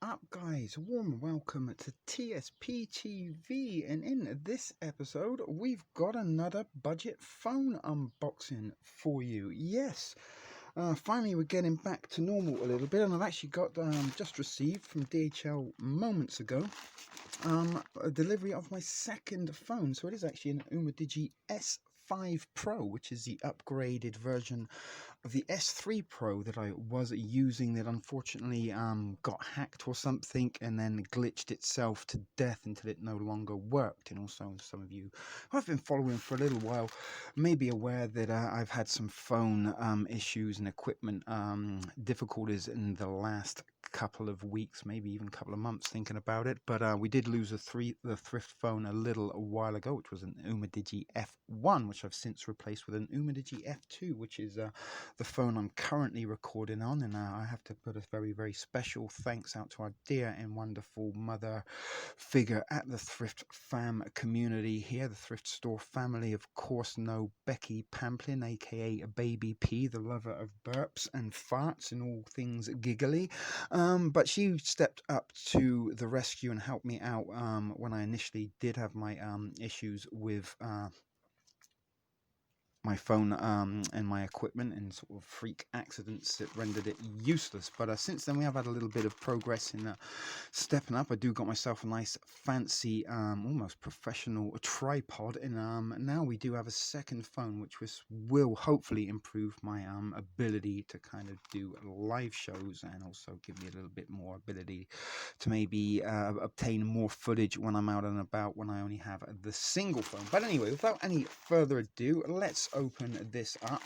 up, guys? Warm welcome to TSP TV, and in this episode we've got another budget phone unboxing for you. Yes, finally we're getting back to normal a little bit, and I've actually got just received from DHL moments ago a delivery of my second phone. So it is actually an Umidigi S5 Pro, which is the upgraded version of the S3 Pro that I was using, that unfortunately got hacked or something and then glitched itself to death until it no longer worked. And also, some of you who have been following for a little while may be aware that I've had some phone issues and equipment difficulties in the last couple of weeks, maybe even a couple of months, thinking about it. But we did lose the thrift phone a little while ago, which was an Umidigi F1, which I've since replaced with an Umidigi F2, which is the phone I'm currently recording on. And I have to put a very, very special thanks out to our dear and wonderful mother figure at the thrift fam community here, the thrift store family. Of course, know Becky Pamplin, aka Baby P, the lover of burps and farts and all things giggly. But she stepped up to the rescue and helped me out when I initially did have my issues with my phone and my equipment, and sort of freak accidents that rendered it useless. But since then we have had a little bit of progress in stepping up. I do got myself a nice fancy almost professional tripod, and now we do have a second phone, which will hopefully improve my ability to kind of do live shows, and also give me a little bit more ability to maybe obtain more footage when I'm out and about, when I only have the single phone. But anyway, without any further ado, let's open this up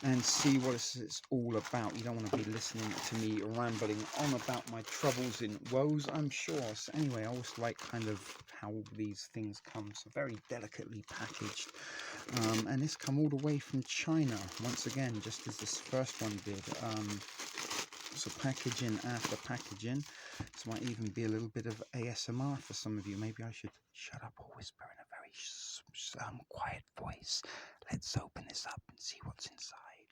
and see what it's all about. You don't want to be listening to me rambling on about my troubles and woes, I'm sure. So anyway, I always like kind of how these things come so very delicately packaged, and this come all the way from China once again, just as this first one did. So packaging after packaging. This might even be a little bit of ASMR for some of you. Maybe I should shut up or whisper in a very quiet voice. Let's open this up and see what's inside.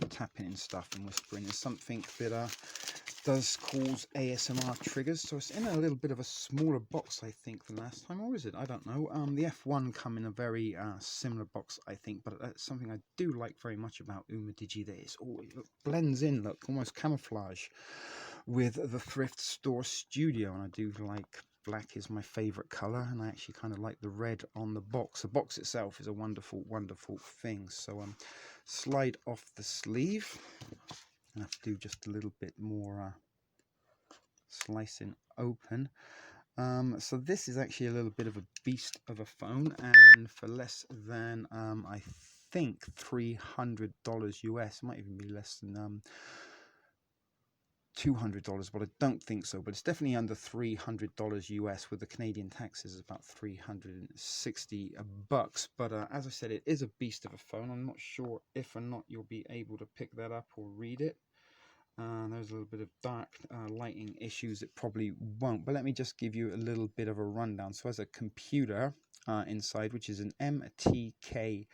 Tapping and stuff and whispering is something that does cause ASMR triggers. So it's in a little bit of a smaller box, I think, than last time, or is it? I don't know. The F1 come in a very similar box, I think, but that's something I do like very much about Umidigi. That it blends in, look, almost camouflage with the thrift store studio. And I do like black, is my favorite color, and I actually kind of like the red on the box. The box itself is a wonderful, wonderful thing. So slide off the sleeve. I have to do just a little bit more slicing open. So this is actually a little bit of a beast of a phone, and for less than I think $300 US, it might even be less than $200, but I don't think so. But it's definitely under $300 US, with the Canadian taxes is about $360. But as I said, it is a beast of a phone. I'm not sure if or not you'll be able to pick that up or read it. There's a little bit of dark lighting issues. It probably won't, but let me just give you a little bit of a rundown. So as a computer inside, which is an MTK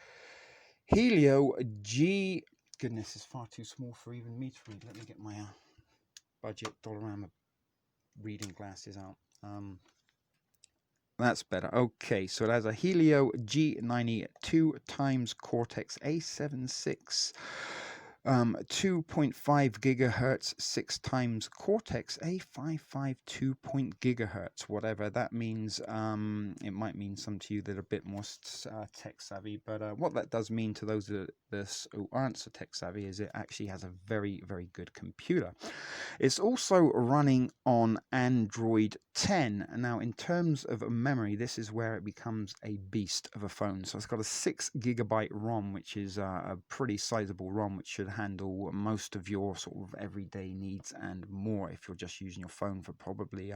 Helio G. Goodness, it's far too small for even me to read. Let me get my budget Dollarama reading glasses out. That's better. Okay, so it has a Helio G92 times Cortex A76. 2.5 gigahertz 6 times Cortex A552 gigahertz, whatever that means. It might mean some to you that are a bit more tech savvy, but what that does mean to those who aren't so tech savvy is it actually has a very, very good computer. It's also running on Android 10. Now, in terms of memory, this is where it becomes a beast of a phone. So it's got a 6 gigabyte ROM, which is a pretty sizable ROM, which should handle most of your sort of everyday needs and more. If you're just using your phone for probably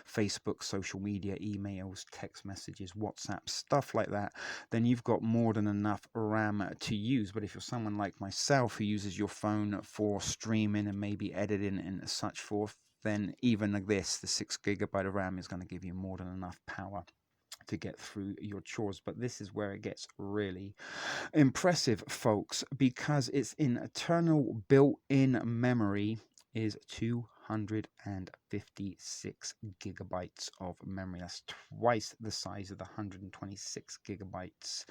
Facebook, social media, emails, text messages, WhatsApp, stuff like that, then you've got more than enough RAM to use. But if you're someone like myself who uses your phone for streaming and maybe editing and such forth, then even like this, the 6 gigabyte of RAM is going to give you more than enough power to get through your chores. But this is where it gets really impressive, folks, because its internal built-in memory is 256 gigabytes of memory. That's twice the size of the 126 gigabytes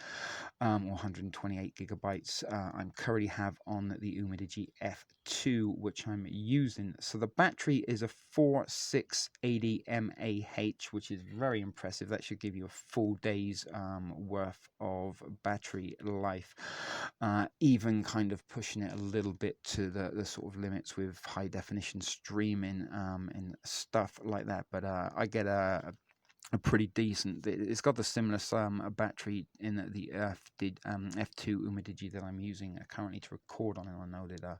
or 128 gigabytes I currently have on the Umidigi F2, which I'm using. So the battery is a 4680 mAh, which is very impressive. That should give you a full day's worth of battery life, even kind of pushing it a little bit to the sort of limits with high definition streaming and stuff like that. But I get a pretty decent. It's got the similar battery in the F2 Umidigi that I'm using currently to record on, and I know that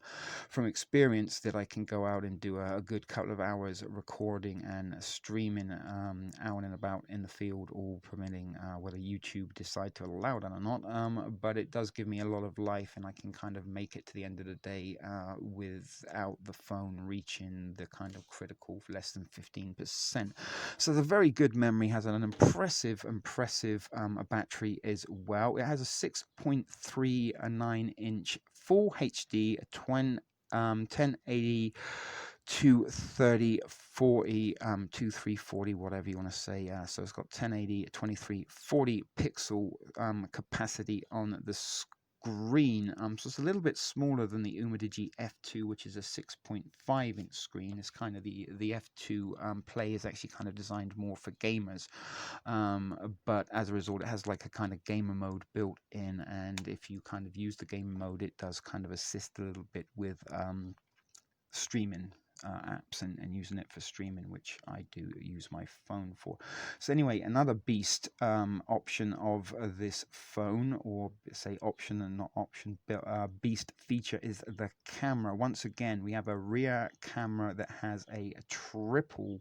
from experience that I can go out and do a good couple of hours recording and streaming out and about in the field, all permitting, whether YouTube decide to allow that or not. But it does give me a lot of life, and I can kind of make it to the end of the day without the phone reaching the kind of critical less than 15%. So the very good memory, has an impressive battery as well. It has a 6.39-inch full HD 1080 230 40 2340, whatever you want to say. So it's got 1080 2340 pixel capacity on the screen. So it's a little bit smaller than the Umidigi F2, which is a 6.5-inch screen. It's kind of the F2 Play is actually kind of designed more for gamers, but as a result it has like a kind of gamer mode built in, and if you kind of use the gamer mode, it does kind of assist a little bit with streaming apps and using it for streaming, which I do use my phone for. So anyway, another beast option of this phone, or say option and not option, beast feature is the camera. Once again, we have a rear camera that has a triple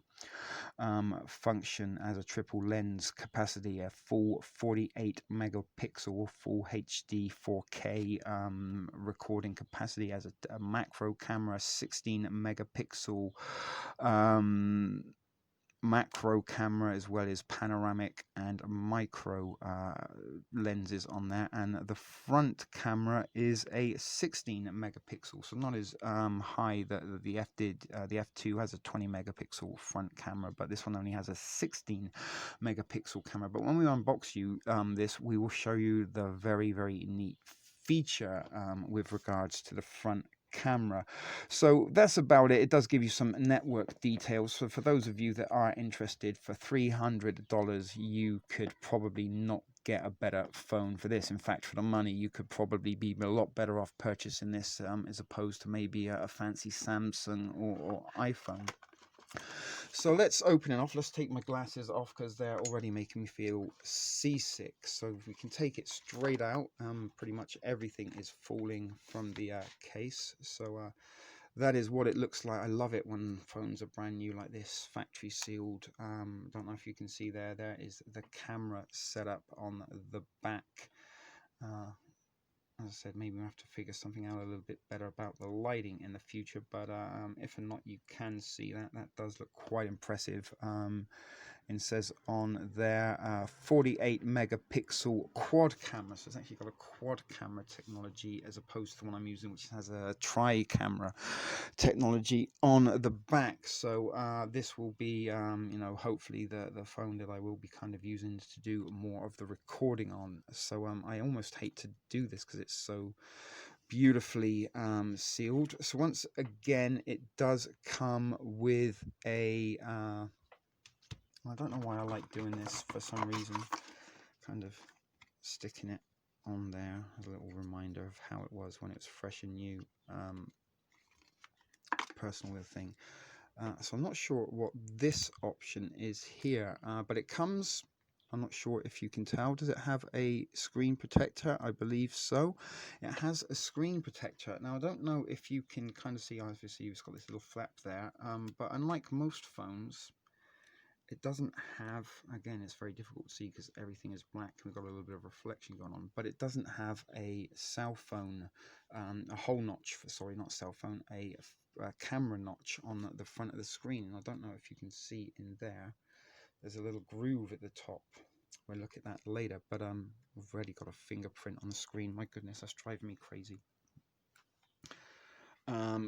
function, as a triple lens capacity, a full 48 megapixel full HD 4K recording capacity, as a macro camera, 16 megapixel macro camera, as well as panoramic and micro lenses on there, and the front camera is a 16 megapixel, so not as high that the F did. The F2 has a 20 megapixel front camera, but this one only has a 16 megapixel camera. But when we unbox this, we will show you the very neat feature with regards to the front camera. So that's about it. It does give you some network details. So for those of you that are interested, for $300 you could probably not get a better phone for this. In fact, for the money, you could probably be a lot better off purchasing this as opposed to maybe a fancy Samsung or iPhone. So let's open it off. Let's take my glasses off because they're already making me feel seasick. So if we can take it straight out, pretty much everything is falling from the case. So that is what it looks like. I love it when phones are brand new like this, factory sealed. Don't know if you can see there. There is the camera setup on the back. As I said, maybe we'll have to figure something out a little bit better about the lighting in the future, but if not, you can see that does look quite impressive. It says on there 48 megapixel quad camera, so it's actually got a quad camera technology as opposed to the one I'm using, which has a tri camera technology on the back. So this will be you know, hopefully the phone that I will be kind of using to do more of the recording on. So I almost hate to do this because it's so beautifully sealed. So once again, it does come with a I don't know why I like doing this for some reason, kind of sticking it on there as a little reminder of how it was when it was fresh and new. Personal little thing. So I'm not sure what this option is here, but it comes, I'm not sure if you can tell, does it have a screen protector? I believe so. It has a screen protector. Now I don't know if you can kind of see, obviously it's got this little flap there, but unlike most phones, it doesn't have, again, it's very difficult to see because everything is black. We've got a little bit of reflection going on, but it doesn't have a cell phone, a hole notch, sorry, not cell phone, a camera notch on the front of the screen. And I don't know if you can see in there, there's a little groove at the top. we'll look at that later. But we've already got a fingerprint on the screen. My goodness, that's driving me crazy.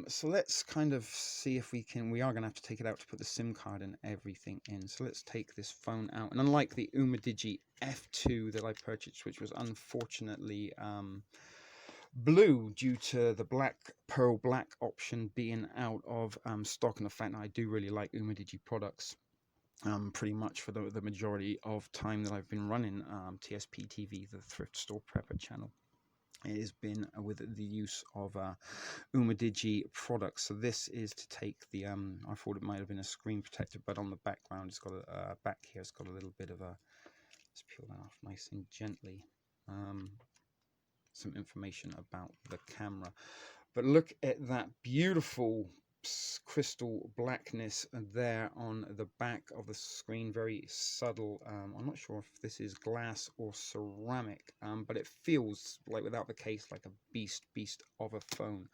So let's kind of see if we are going to have to take it out to put the SIM card and everything in. So let's take this phone out. And unlike the Umidigi F2 that I purchased, which was unfortunately blue due to the pearl black option being out of stock, and the fact that I do really like Umidigi products pretty much for the majority of time that I've been running TSP TV, the Thrift Store Prepper channel. It has been with the use of Umidigi products. So this is to take the I thought it might have been a screen protector, but on the background it's got a back here, it's got a little bit of a, let's peel that off nice and gently, some information about the camera. But look at that beautiful crystal blackness there on the back of the screen, very subtle. I'm not sure if this is glass or ceramic, but it feels like, without the case, like a beast of a phone.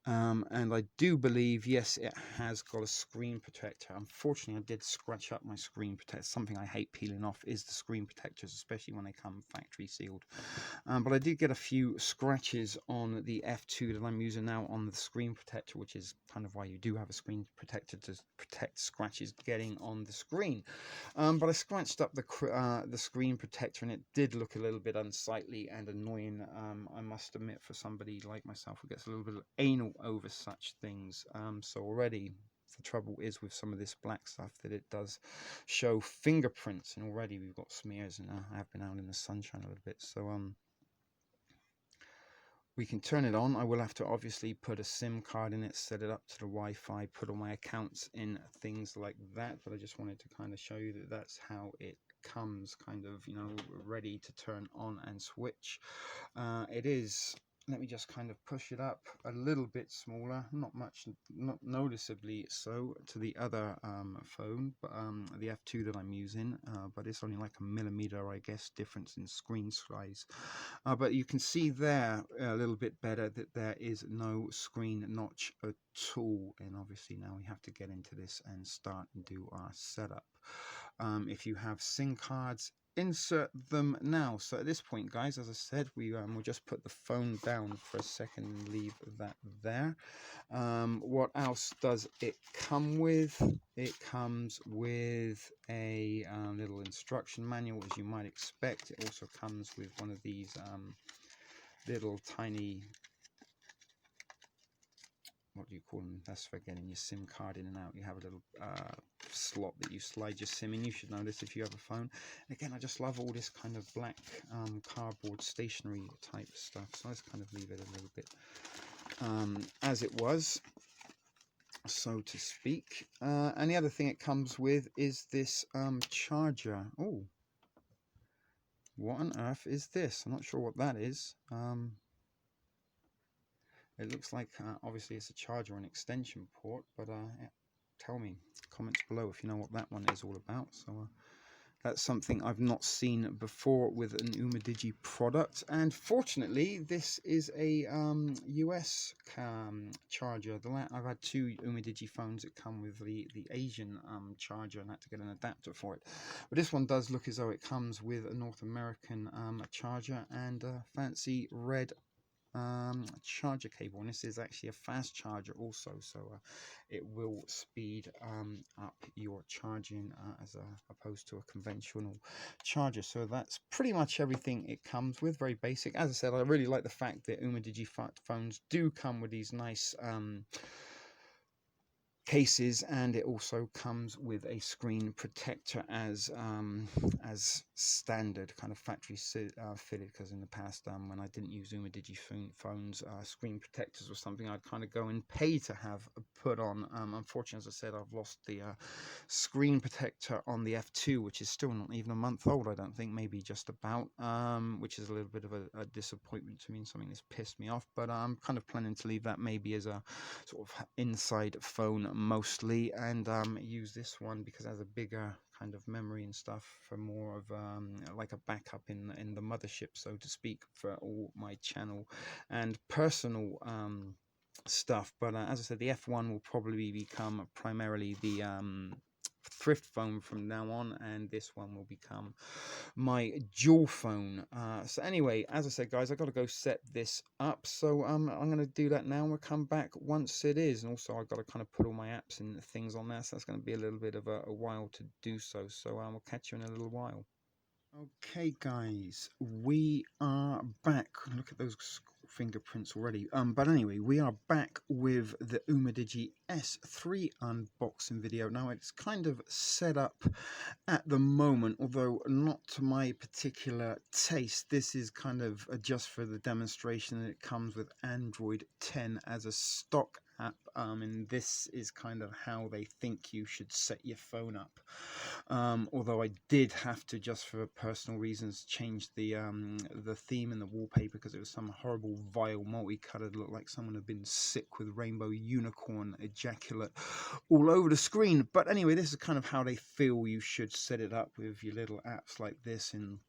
And I do believe, yes, it has got a screen protector. Unfortunately, I did scratch up my screen protector. Something I hate peeling off is the screen protectors, especially when they come factory sealed. But I did get a few scratches on the F2 that I'm using now on the screen protector, which is kind of why you do have a screen protector, to protect scratches getting on the screen. But I scratched up the screen protector, and it did look a little bit unsightly and annoying. I must admit, for somebody like myself who gets a little bit anal over such things. So already the trouble is with some of this black stuff that it does show fingerprints, and already we've got smears, and I have been out in the sunshine a little bit. So we can turn it on. I will have to obviously put a SIM card in it, set it up to the Wi-Fi, put all my accounts in, things like that. But I just wanted to kind of show you that that's how it comes, kind of, you know, ready to turn on and switch. It is, let me just kind of push it up a little bit smaller, not much, not noticeably so, to the other phone, but the F2 that I'm using, but it's only like a millimeter, I guess, difference in screen size. But you can see there a little bit better that there is no screen notch at all. And obviously now we have to get into this and start and do our setup. If you have SIM cards, insert them now. So at this point, guys, as I said, we'll just put the phone down for a second and leave that there. What else does it come with? It comes with a little instruction manual, as you might expect. It also comes with one of these little tiny, what do you call them? That's for getting your SIM card in and out. You have a little slot that you slide your SIM in. You should know this if you have a phone. And again, I just love all this kind of black cardboard stationery type stuff. So let's kind of leave it a little bit as it was, so to speak. And the other thing it comes with is this charger. Oh, what on earth is this? I'm not sure what that is. It looks like, obviously, it's a charger and extension port, but yeah, tell me, comments below if you know what that one is all about. So that's something I've not seen before with an Umidigi product. And fortunately, this is a US charger. I've had two Umidigi phones that come with the Asian charger, and I had to get an adapter for it. But this one does look as though it comes with a North American charger and a fancy red charger cable, and this is actually a fast charger also, so it will speed up your charging as opposed to a conventional charger. So that's pretty much everything it comes with, very basic. As I said, I really like the fact that Umidigi phones do come with these nice cases, and it also comes with a screen protector as standard, kind of factory fitted, because in the past when I didn't use Umidigi phones, screen protectors was something I'd kind of go and pay to have put on. Unfortunately, as I said, I've lost the screen protector on the F2, which is still not even a month old, I don't think, maybe just about, which is a little bit of a disappointment to me and something that's pissed me off. But I'm kind of planning to leave that maybe as a sort of inside phone mostly, and use this one because it has a bigger kind of memory and stuff for more of like a backup in the mothership, so to speak, for all my channel and personal stuff. But as I said, the F1 will probably become primarily the thrift phone from now on, and this one will become my dual phone. So anyway, as I said, guys, I got to go set this up. So I'm going to do that now, and we'll come back once it is. And also, I've got to kind of put all my apps and things on there, so that's going to be a little bit of a while to do so. So we'll catch you in a little while. Okay, guys, we are back. Look at those fingerprints already. But anyway, we are back with the Umidigi S3 unboxing video. Now, it's kind of set up at the moment, although not to my particular taste. This is kind of just for the demonstration. It comes with Android 10 as a stock app, and this is kind of how they think you should set your phone up. Although I did have to, just for personal reasons, change the theme and the wallpaper because it was some horrible vile multicolored, looked like someone had been sick with rainbow unicorn ejaculate all over the screen. But anyway, this is kind of how they feel you should set it up with your little apps like this. And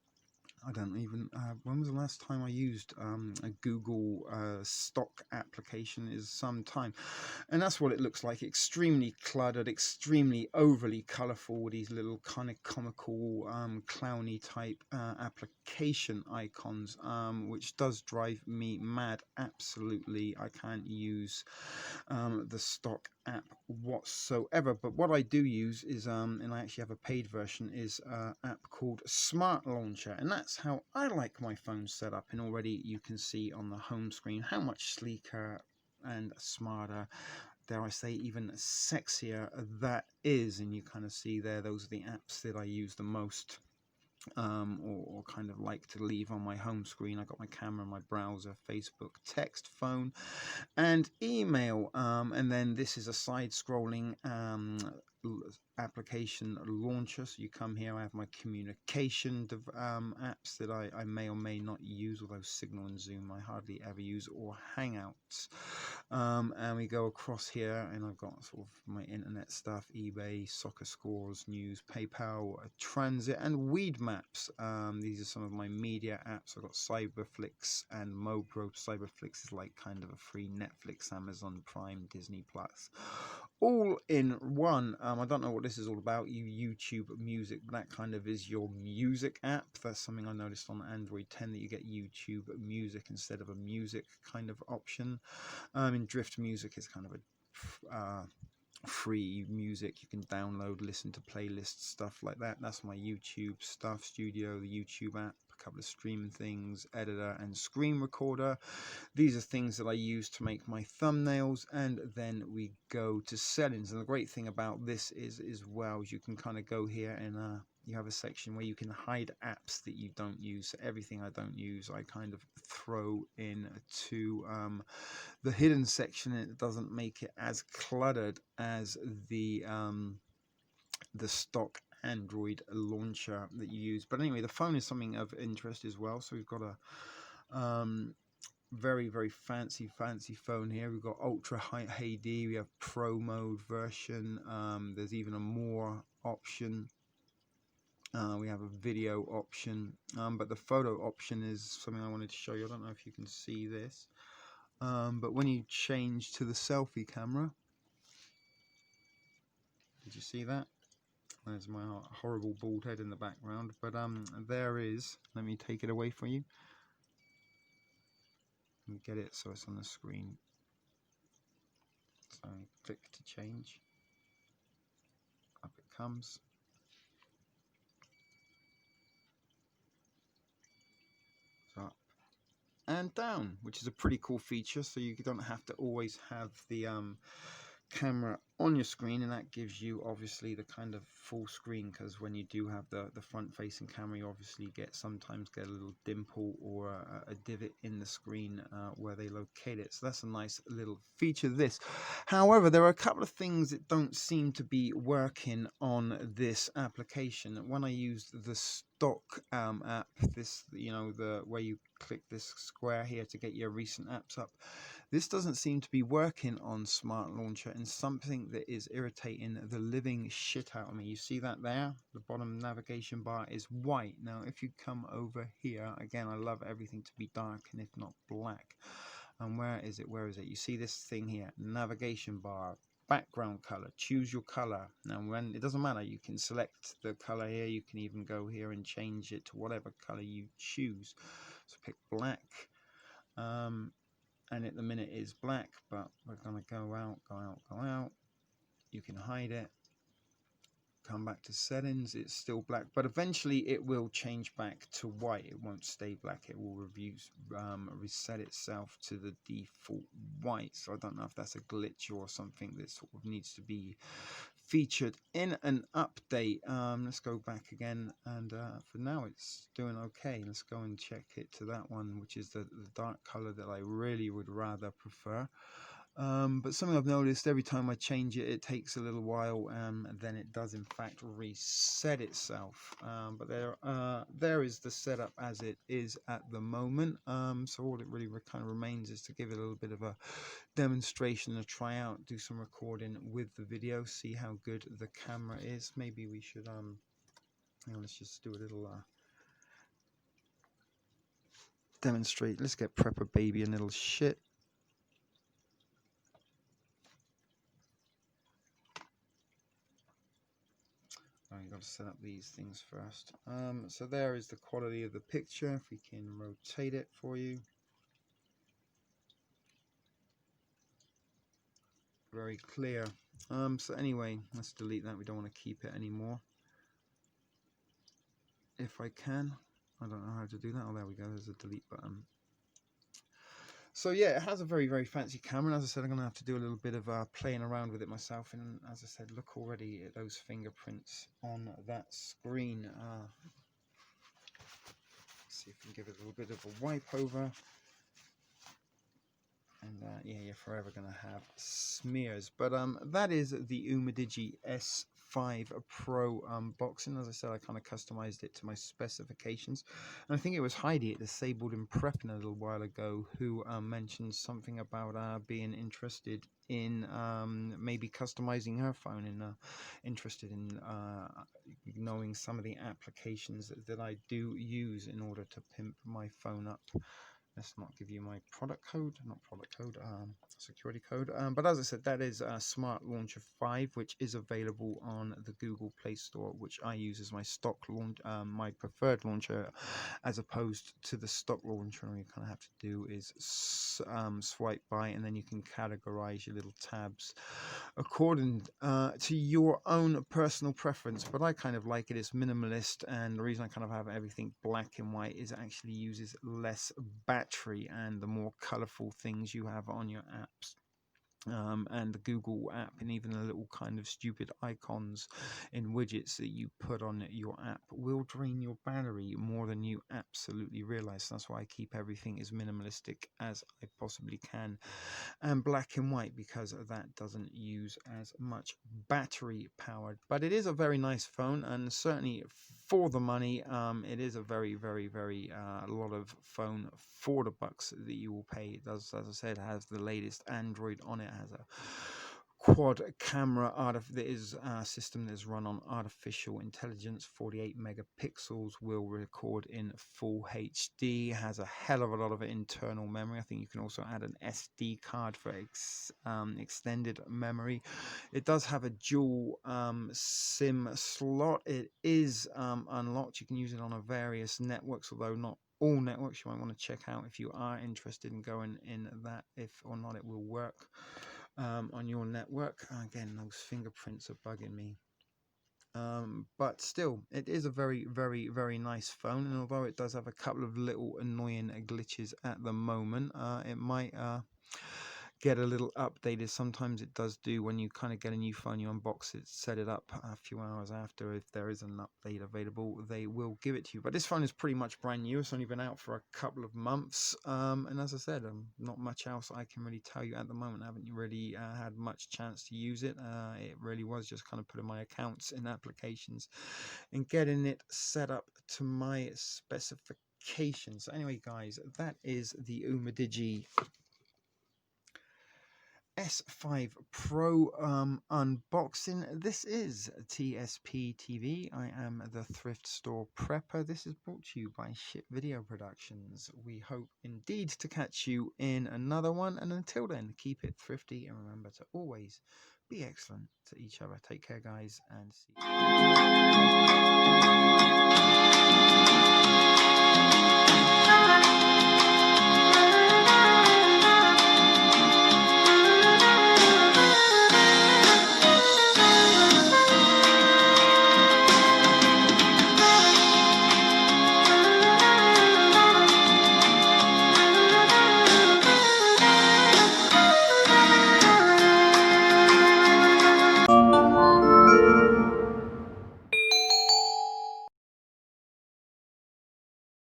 I don't even, when was the last time I used a Google stock application? Is some time. And that's what it looks like. Extremely cluttered, extremely overly colourful with these little kind of comical, clowny type application icons, which does drive me mad. Absolutely, I can't use the stock app whatsoever. But what I do use is, and I actually have a paid version, is an app called Smart Launcher, and that's how I like my phone set up. And already you can see on the home screen how much sleeker and smarter, dare I say even sexier, that is. And you kind of see there, those are the apps that I use the most, or kind of like to leave on my home screen. I got my camera, my browser, Facebook, text, phone, and email. And then this is a side-scrolling application launcher. So you come here, I have my communication apps that I may or may not use, although Signal and Zoom I hardly ever use, or Hangouts. And we go across here, and I've got sort of my internet stuff: eBay, soccer scores, news, PayPal, transit, and Weed Maps. These are some of my media apps. I've got Cyberflix and Mobro. Cyberflix is like kind of a free Netflix, Amazon Prime, Disney Plus, all in one. I don't know what this is all about. YouTube Music, but that kind of is your music app. That's something I noticed on Android 10, that you get YouTube Music instead of a music kind of option. In Drift Music is kind of a free music you can download, listen to playlists, stuff like that. That's my YouTube stuff. Studio, the YouTube app, a couple of streaming things, editor, and screen recorder. These are things that I use to make my thumbnails. And then we go to settings, and the great thing about this is well, you can kind of go here and you have a section where you can hide apps that you don't use. So everything I don't use, I kind of throw in to the hidden section. It doesn't make it as cluttered as the stock Android launcher that you use. But anyway, the phone is something of interest as well. So we've got a very, very fancy phone here. We've got ultra high HD, we have pro mode version, there's even a more option. We have a video option, but the photo option is something I wanted to show you. I don't know if you can see this, but when you change to the selfie camera, did you see that? There's my horrible bald head in the background, but there is, let me take it away for you and get it so it's on the screen. So click to change, up it comes. Up and down, which is a pretty cool feature, so you don't have to always have the camera on your screen, and that gives you obviously the kind of full screen, because when you do have the front facing camera, you obviously sometimes get a little dimple or a divot in the screen where they locate it. So that's a nice little feature, this. However, there are a couple of things that don't seem to be working on this application. When I used the stock app, this, the where you click this square here to get your recent apps up, this doesn't seem to be working on Smart Launcher, and something that is irritating the living shit out of me. You see that there? The bottom navigation bar is white. Now, if you come over here, again, I love everything to be dark and if not black. And where is it? Where is it? You see this thing here, navigation bar. background color. Choose your color. Now, when it doesn't matter, you can select the color here. You can even go here and change it to whatever color you choose. So pick black. And at the minute is black, but we're gonna go out, go out, go out. You can hide it. Come back to settings, it's still black, but eventually it will change back to white. It won't stay black. It will reset itself to the default white. So I don't know if that's a glitch or something that sort of needs to be featured in an update. Let's go back again, and for now it's doing okay. Let's go and check it to that one, which is the dark color that I really would rather prefer. But something I've noticed, every time I change it, it takes a little while, and then it does in fact reset itself. But there is the setup as it is at the moment. So all it really kind of remains is to give it a little bit of a demonstration, a try out, do some recording with the video, see how good the camera is. Maybe we should let's just do a little demonstrate. Let's get Prepper Baby a little shit. You've got to set up these things first. So there is the quality of the picture. If we can rotate it for you. Very clear. So anyway, let's delete that. We don't want to keep it anymore. If I can. I don't know how to do that. Oh, there we go. There's a delete button. So yeah, it has a very, very fancy camera. And as I said, I'm going to have to do a little bit of playing around with it myself. And as I said, look already at those fingerprints on that screen. See if we can give it a little bit of a wipe over. And yeah, you're forever going to have smears. But that is the Umidigi S5 Pro unboxing. As I said, I kind of customized it to my specifications. And I think it was Heidi at Disabled in Prepping a little while ago who mentioned something about being interested in maybe customizing her phone and interested in knowing some of the applications that I do use in order to pimp my phone up. Let's not give you my security code. But as I said, that is Smart Launcher 5, which is available on the Google Play Store, which I use as my stock launch, my preferred launcher, as opposed to the stock launcher. All you kind of have to do is swipe by, and then you can categorize your little tabs according to your own personal preference. But I kind of like it. It's minimalist, and the reason I kind of have everything black and white is it actually uses less battery, and the more colorful things you have on your apps, and the Google app, and even the little kind of stupid icons in widgets that you put on your app will drain your battery more than you absolutely realize. That's why I keep everything as minimalistic as I possibly can, and black and white, because that doesn't use as much battery powered. But it is a very nice phone, and certainly for the money, it is a very, very, very a lot of phone for the bucks that you will pay. It does, as I said, has the latest Android on it, has a quad camera that is a system that is run on artificial intelligence. 48 megapixels, will record in full HD, has a hell of a lot of internal memory. I think you can also add an SD card for extended memory. It does have a dual SIM slot. It is unlocked. You can use it on various networks, although not all networks. You might want to check out if you are interested in going in that, if or not it will work on your network. Again, those fingerprints are bugging me. But still, it is a very, very, very nice phone. And although it does have a couple of little annoying glitches at the moment, it might get a little updated. Sometimes it does do when you kind of get a new phone, you unbox it, set it up a few hours after. If there is an update available, they will give it to you. But this phone is pretty much brand new. It's only been out for a couple of months, and as I said, not much else I can really tell you at the moment. I haven't really had much chance to use it. It really was just kind of putting my accounts in applications and getting it set up to my specifications. So anyway, guys, that is the Umidigi S5 Pro unboxing. This is TSP TV. I am the Thrift Store Prepper. This is brought to you by Ship Video Productions. We hope indeed to catch you in another one, and until then, keep it thrifty and remember to always be excellent to each other. Take care, guys, and see you.